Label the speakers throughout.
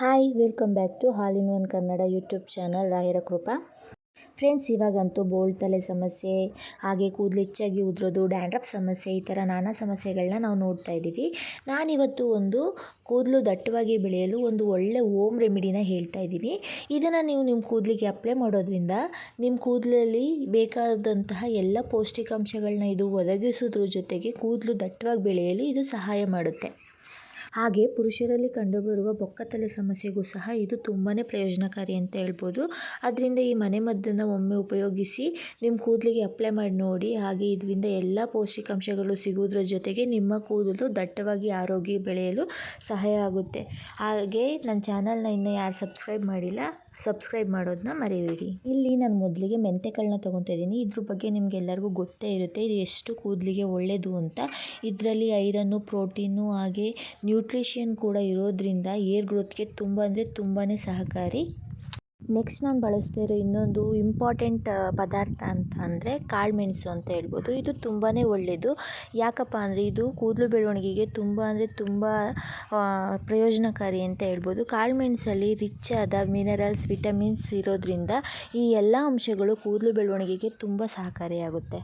Speaker 1: Hi welcome back to all in one Kannada YouTube channel ರಾಯರ ಕೃಪಾ. Friends, ಇವಾಗಂತೂ ಬೋಳ್ ತಲೆ ಸಮಸ್ಯೆ, ಹಾಗೆ ಕೂದಲು ಹೆಚ್ಚಾಗಿ ಉದುರೋದು, ಡ್ಯಾಂಡ್ರಫ್ ಸಮಸ್ಯೆ, ಈ ಥರ ನಾನಾ ಸಮಸ್ಯೆಗಳನ್ನ ನಾವು ನೋಡ್ತಾ ಇದ್ದೀವಿ. ನಾನಿವತ್ತು ಒಂದು ಕೂದಲು ದಟ್ಟವಾಗಿ ಬೆಳೆಯಲು ಒಂದು ಒಳ್ಳೆ ಹೋಮ್ ರೆಮಿಡಿನ ಹೇಳ್ತಾ ಇದ್ದೀನಿ. ಇದನ್ನು ನೀವು ನಿಮ್ಮ ಕೂದಲಿಗೆ ಅಪ್ಲೈ ಮಾಡೋದ್ರಿಂದ ನಿಮ್ಮ ಕೂದಲಲ್ಲಿ ಬೇಕಾದಂತಹ ಎಲ್ಲ ಪೌಷ್ಟಿಕಾಂಶಗಳನ್ನ ಇದು ಒದಗಿಸೋದ್ರ ಜೊತೆಗೆ ಕೂದಲು ದಟ್ಟವಾಗಿ ಬೆಳೆಯಲು ಇದು ಸಹಾಯ ಮಾಡುತ್ತೆ. ಹಾಗೆ ಪುರುಷರಲ್ಲಿ ಕಂಡುಬರುವ ಬೊಕ್ಕತಲೆ ಸಮಸ್ಯೆಗೂ ಸಹ ಇದು ತುಂಬಾ ಪ್ರಯೋಜನಕಾರಿ ಅಂತ ಹೇಳ್ಬೋದು. ಅದರಿಂದ ಈ ಮನೆಮದ್ದನ್ನು ಒಮ್ಮೆ ಉಪಯೋಗಿಸಿ ನಿಮ್ಮ ಕೂದಲಿಗೆ ಅಪ್ಲೈ ಮಾಡಿ ನೋಡಿ. ಹಾಗೆ ಇದರಿಂದ ಎಲ್ಲ ಪೌಷ್ಟಿಕಾಂಶಗಳು ಸಿಗುವುದರ ಜೊತೆಗೆ ನಿಮ್ಮ ಕೂದಲು ದಟ್ಟವಾಗಿ ಆರೋಗ್ಯ ಬೆಳೆಯಲು ಸಹಾಯ ಆಗುತ್ತೆ. ಹಾಗೆ ನನ್ನ ಚಾನಲ್ನ ಇನ್ನೂ ಯಾರು ಸಬ್ಸ್ಕ್ರೈಬ್ ಮಾಡಿಲ್ಲ, ಸಬ್ಸ್ಕ್ರೈಬ್ ಮಾಡೋದನ್ನ ಮರಿಬೇಡಿ. ಇಲ್ಲಿ ನಾನು ಮೊದಲಿಗೆ ಮೆಂತೆಕಾಳನ್ನ ತೊಗೊತಾ ಇದ್ದೀನಿ. ಇದ್ರ ಬಗ್ಗೆ ನಿಮಗೆಲ್ಲರಿಗೂ ಗೊತ್ತೇ ಇರುತ್ತೆ, ಇದು ಎಷ್ಟು ಕೂದಲಿಗೆ ಒಳ್ಳೆಯದು ಅಂತ. ಇದರಲ್ಲಿ ಐರನ್ನು, ಪ್ರೋಟೀನು ಹಾಗೆ ನ್ಯೂಟ್ರಿಷನ್ ಕೂಡ ಇರೋದ್ರಿಂದ ಏರ್ ಗ್ರೋತ್ಗೆ ತುಂಬ ಅಂದರೆ ತುಂಬಾ ಸಹಕಾರಿ. ನೆಕ್ಸ್ಟ್ ನಾನು ಬಳಸ್ತಾ ಇರೋ ಇನ್ನೊಂದು ಇಂಪಾರ್ಟೆಂಟ್ ಪದಾರ್ಥ ಅಂತ ಅಂದರೆ ಕಾಳುಮೆಣಸು ಅಂತ ಹೇಳ್ಬೋದು. ಇದು ತುಂಬಾ ಒಳ್ಳೆಯದು. ಯಾಕಪ್ಪ ಅಂದರೆ ಇದು ಕೂದಲು ಬೆಳವಣಿಗೆಗೆ ತುಂಬ ಅಂದರೆ ತುಂಬ ಪ್ರಯೋಜನಕಾರಿ ಅಂತ ಹೇಳ್ಬೋದು. ಕಾಳುಮೆಣಸಲ್ಲಿ ರಿಚ್ ಆದ ಮಿನರಲ್ಸ್, ವಿಟಮಿನ್ಸ್ ಇರೋದ್ರಿಂದ ಈ ಎಲ್ಲ ಅಂಶಗಳು ಕೂದಲು ಬೆಳವಣಿಗೆಗೆ ತುಂಬ ಸಹಕಾರಿಯಾಗುತ್ತೆ.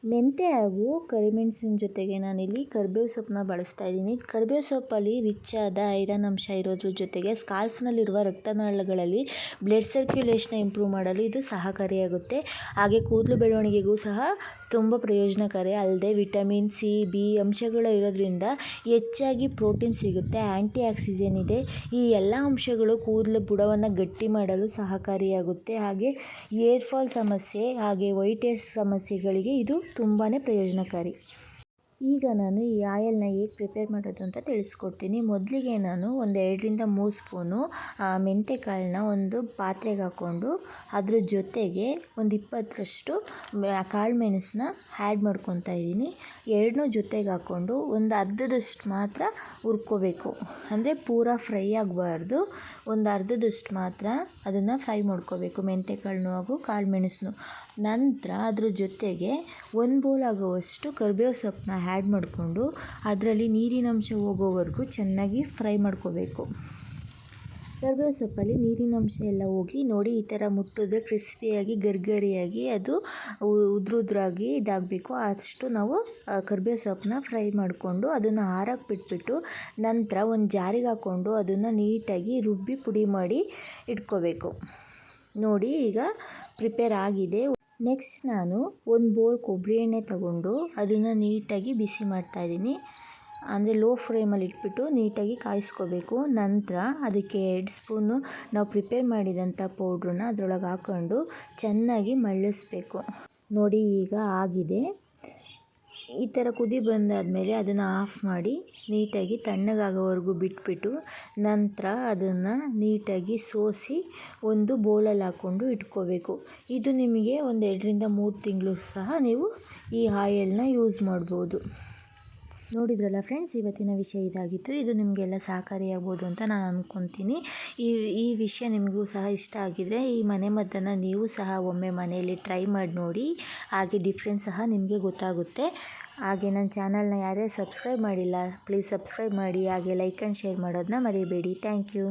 Speaker 1: ಮೆಂತೆ ಹಾಗೂ ಕರಿಮೆಣಸಿನ ಜೊತೆಗೆ ನಾನಿಲ್ಲಿ ಕರಿಬೇವು ಸೊಪ್ಪನ್ನ ಬಳಸ್ತಾ ಇದ್ದೀನಿ. ಕರಿಬೇವು ಸೊಪ್ಪಲ್ಲಿ ರಿಚ್ ಆದ ಐರನ್ ಅಂಶ ಇರೋದ್ರ ಜೊತೆಗೆ ಸ್ಕಾಲ್ಫ್ನಲ್ಲಿರುವ ರಕ್ತನಾಳಗಳಲ್ಲಿ ಬ್ಲಡ್ ಸರ್ಕ್ಯುಲೇಷನ್ ಇಂಪ್ರೂವ್ ಮಾಡಲು ಇದು ಸಹಕಾರಿಯಾಗುತ್ತೆ. ಹಾಗೆ ಕೂದಲು ಬೆಳವಣಿಗೆಗೂ ಸಹ ತುಂಬ ಪ್ರಯೋಜನಕಾರಿ. ಅಲ್ಲದೆ ವಿಟಮಿನ್ ಸಿ, ಬಿ ಅಂಶಗಳು ಇರೋದ್ರಿಂದ ಹೆಚ್ಚಾಗಿ ಪ್ರೋಟೀನ್ ಸಿಗುತ್ತೆ, ಆ್ಯಂಟಿ ಆಕ್ಸಿಜನ್ ಇದೆ. ಈ ಎಲ್ಲ ಅಂಶಗಳು ಕೂದಲು ಬುಡವನ್ನು ಗಟ್ಟಿ ಮಾಡಲು ಸಹಕಾರಿಯಾಗುತ್ತೆ. ಹಾಗೆ ಏರ್ ಫಾಲ್ ಸಮಸ್ಯೆ ಹಾಗೆ ವೈಟ್ ಹೇರ್ಸ್ ಸಮಸ್ಯೆಗಳಿಗೆ ಇದು ತುಂಬಾ ಪ್ರಯೋಜನಕಾರಿ. ಈಗ ನಾನು ಈ ಆಯಲ್ನ ಹೇಗೆ ಪ್ರಿಪೇರ್ ಮಾಡೋದು ಅಂತ ತಿಳಿಸ್ಕೊಡ್ತೀನಿ. ಮೊದಲಿಗೆ ನಾನು ಒಂದು 2ರಿಂದ 3 ಸ್ಪೂನು ಮೆಂತೆಕಾಳನ್ನ ಒಂದು ಪಾತ್ರೆಗೆ ಹಾಕ್ಕೊಂಡು ಅದ್ರ ಜೊತೆಗೆ ಒಂದು 20ರಷ್ಟು ಕಾಳುಮೆಣಸನ್ನ ಆ್ಯಡ್ ಮಾಡ್ಕೊತಾ ಇದ್ದೀನಿ. ಎರಡನ್ನೂ ಜೊತೆಗೆ ಹಾಕ್ಕೊಂಡು ಒಂದು ಅರ್ಧದಷ್ಟು ಮಾತ್ರ ಹುರ್ಕೋಬೇಕು. ಅಂದರೆ ಪೂರಾ ಫ್ರೈ ಆಗಬಾರ್ದು, ಒಂದು ಅರ್ಧದಷ್ಟು ಮಾತ್ರ ಅದನ್ನು ಫ್ರೈ ಮಾಡ್ಕೋಬೇಕು, ಮೆಂತೆಕಾಳನ್ನು ಹಾಗೂ ಕಾಳುಮೆಣಸನ್ನು. ನಂತರ ಅದ್ರ ಜೊತೆಗೆ 1 ಬೌಲ್ ಆಗುವಷ್ಟು ಕರಿಬೇವು ಸೊಪ್ಪನ್ನ ಆ್ಯಡ್ ಮಾಡಿಕೊಂಡು ಅದರಲ್ಲಿ ನೀರಿನಂಶ ಹೋಗೋವರೆಗೂ ಚೆನ್ನಾಗಿ ಫ್ರೈ ಮಾಡ್ಕೋಬೇಕು. ಕರಿಬೇವು ಸೊಪ್ಪಲ್ಲಿ ನೀರಿನಂಶ ಎಲ್ಲ ಹೋಗಿ ನೋಡಿ, ಈ ಥರ ಮುಟ್ಟಿದ್ರೆ ಕ್ರಿಸ್ಪಿಯಾಗಿ ಗರಿಗರಿಯಾಗಿ ಅದು ಉದ್ರಾಗಿ ಇದಾಗಬೇಕು. ಅಷ್ಟು ನಾವು ಕರಿಬೇವು ಸೊಪ್ಪನ್ನ ಫ್ರೈ ಮಾಡಿಕೊಂಡು ಅದನ್ನು ಆರಕ್ಕೆ ಬಿಟ್ಬಿಟ್ಟು ನಂತರ ಒಂದು ಜಾರಿಗೆ ಹಾಕ್ಕೊಂಡು ಅದನ್ನು ನೀಟಾಗಿ ರುಬ್ಬಿ ಪುಡಿ ಮಾಡಿ ಇಟ್ಕೋಬೇಕು. ನೋಡಿ, ಈಗ ಪ್ರಿಪೇರ್ ಆಗಿದೆ. ನೆಕ್ಸ್ಟ್ ನಾನು 1 ಬೌಲ್ ಕೊಬ್ಬರಿ ಎಣ್ಣೆ ತಗೊಂಡು ಅದನ್ನು ನೀಟಾಗಿ ಬಿಸಿ ಮಾಡ್ತಾಯಿದ್ದೀನಿ. ಅಂದರೆ ಲೋ ಫ್ಲೇಮಲ್ಲಿ ಇಟ್ಬಿಟ್ಟು ನೀಟಾಗಿ ಕಾಯಿಸ್ಕೋಬೇಕು. ನಂತರ ಅದಕ್ಕೆ 2 ಸ್ಪೂನು ನಾವು ಪ್ರಿಪೇರ್ ಮಾಡಿದಂಥ ಪೌಡ್ರನ್ನ ಅದರೊಳಗೆ ಹಾಕ್ಕೊಂಡು ಚೆನ್ನಾಗಿ ಮಳ್ಳಿಸ್ಬೇಕು. ನೋಡಿ, ಈಗ ಆಗಿದೆ. ಈ ಥರ ಕುದಿ ಬಂದಾದಮೇಲೆ ಅದನ್ನು ಆಫ್ ಮಾಡಿ ನೀಟಾಗಿ ತಣ್ಣಗಾಗೋವರೆಗೂ ಬಿಟ್ಬಿಟ್ಟು ನಂತರ ಅದನ್ನು ನೀಟಾಗಿ ಸೋಸಿ ಒಂದು ಬೌಲಲ್ಲಿ ಹಾಕ್ಕೊಂಡು ಇಟ್ಕೋಬೇಕು. ಇದು ನಿಮಗೆ ಒಂದು 2ರಿಂದ 3 ತಿಂಗಳು ಸಹ ನೀವು ಈ ಆಯಲ್ನ ಯೂಸ್ ಮಾಡ್ಬೋದು. ನೋಡಿದ್ರಲ್ಲ ಫ್ರೆಂಡ್ಸ್, ಇವತ್ತಿನ ವಿಷಯ ಇದಾಗಿತ್ತು. ಇದು ನಿಮಗೆಲ್ಲ ಸಹಕಾರಿಯಾಗ್ಬೋದು ಅಂತ ನಾನು ಅಂದ್ಕೊತೀನಿ. ಈ ವಿಷಯ ನಿಮಗೂ ಸಹ ಇಷ್ಟ ಆಗಿದ್ದರೆ ಈ ಮನೆಮದ್ದನ್ನು ನೀವು ಸಹ ಒಮ್ಮೆ ಮನೆಯಲ್ಲಿ ಟ್ರೈ ಮಾಡಿ ನೋಡಿ. ಹಾಗೆ ಡಿಫ್ರೆನ್ಸ್ ಸಹ ನಿಮಗೆ ಗೊತ್ತಾಗುತ್ತೆ. ಹಾಗೆ ನನ್ನ ಚಾನಲ್ನ ಯಾರ್ಯಾರು ಸಬ್ಸ್ಕ್ರೈಬ್ ಮಾಡಿಲ್ಲ, ಪ್ಲೀಸ್ ಸಬ್ಸ್ಕ್ರೈಬ್ ಮಾಡಿ. ಹಾಗೆ ಲೈಕ್ ಆ್ಯಂಡ್ ಶೇರ್ ಮಾಡೋದನ್ನ ಮರಿಬೇಡಿ. Thank you.